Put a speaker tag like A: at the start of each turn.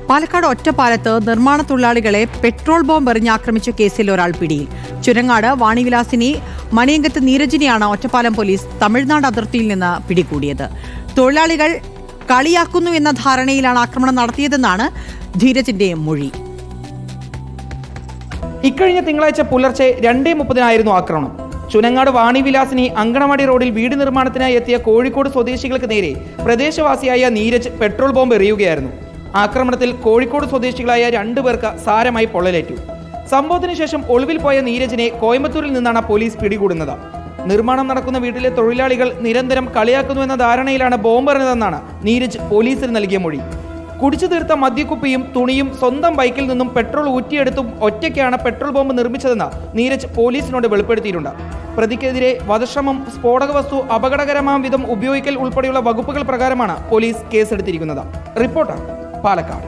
A: പാലക്കാട് ഒറ്റപ്പാലത്ത് നിർമ്മാണ തൊഴിലാളികളെ പെട്രോൾ ബോംബ് എറിഞ്ഞാക്രമിച്ച കേസിൽ ഒരാൾ പിടിയിൽ. ചുരങ്ങാട് വാണിവിലാസിനി മണിയങ്കത്ത് നീരജിനെയാണ് ഒറ്റപ്പാലം പോലീസ് തമിഴ്നാട് അതിർത്തിയിൽ നിന്ന് പിടികൂടിയത്. തൊഴിലാളികൾ കളിയാക്കുന്നു എന്ന ധാരണയിലാണ് ആക്രമണം നടത്തിയതെന്നാണ് ധീരജിന്റെ മൊഴി.
B: ഇക്കഴിഞ്ഞ തിങ്കളാഴ്ച പുലർച്ചെ 2:30 ആക്രമണം. ചുനങ്ങാട് വാണിവിലാസിനി അങ്കണവാടി റോഡിൽ വീട് നിർമ്മാണത്തിനായി എത്തിയ കോഴിക്കോട് സ്വദേശികൾക്ക് നേരെ പ്രദേശവാസിയായ നീരജ് പെട്രോൾ ബോംബ് എറിയുകയായിരുന്നു. ആക്രമണത്തിൽ കോഴിക്കോട് സ്വദേശികളായ 2 പേർക്ക് സാരമായി പൊള്ളലേറ്റു. സംഭവത്തിന് ശേഷം ഒളിവിൽ പോയ നീരജിനെ കോയമ്പത്തൂരിൽ നിന്നാണ് പോലീസ് പിടികൂടുന്നത്. നിർമ്മാണം നടക്കുന്ന വീട്ടിലെ തൊഴിലാളികൾ നിരന്തരം കളിയാക്കുന്നു എന്ന ധാരണയിലാണ് ബോംബ് എറിഞ്ഞതെന്നാണ് നീരജ് പോലീസിന് നൽകിയ മൊഴി. കുടിച്ചു തീർത്ത മദ്യക്കുപ്പിയും തുണിയും സ്വന്തം ബൈക്കിൽ നിന്നും പെട്രോൾ ഊറ്റിയെടുത്തും ഒറ്റയ്ക്കാണ് പെട്രോൾ ബോംബ് നിർമ്മിച്ചതെന്ന് നീരജ് പോലീസിനോട് വെളിപ്പെടുത്തിയിട്ടുണ്ട്. പ്രതിക്കെതിരെ വധശ്രമം, സ്ഫോടക വസ്തു അപകടകരമാം വിധം ഉപയോഗിക്കൽ ഉൾപ്പെടെയുള്ള വകുപ്പുകൾ പ്രകാരമാണ് പോലീസ് കേസെടുത്തിരിക്കുന്നത്. റിപ്പോർട്ടർ, പാലക്കാട്.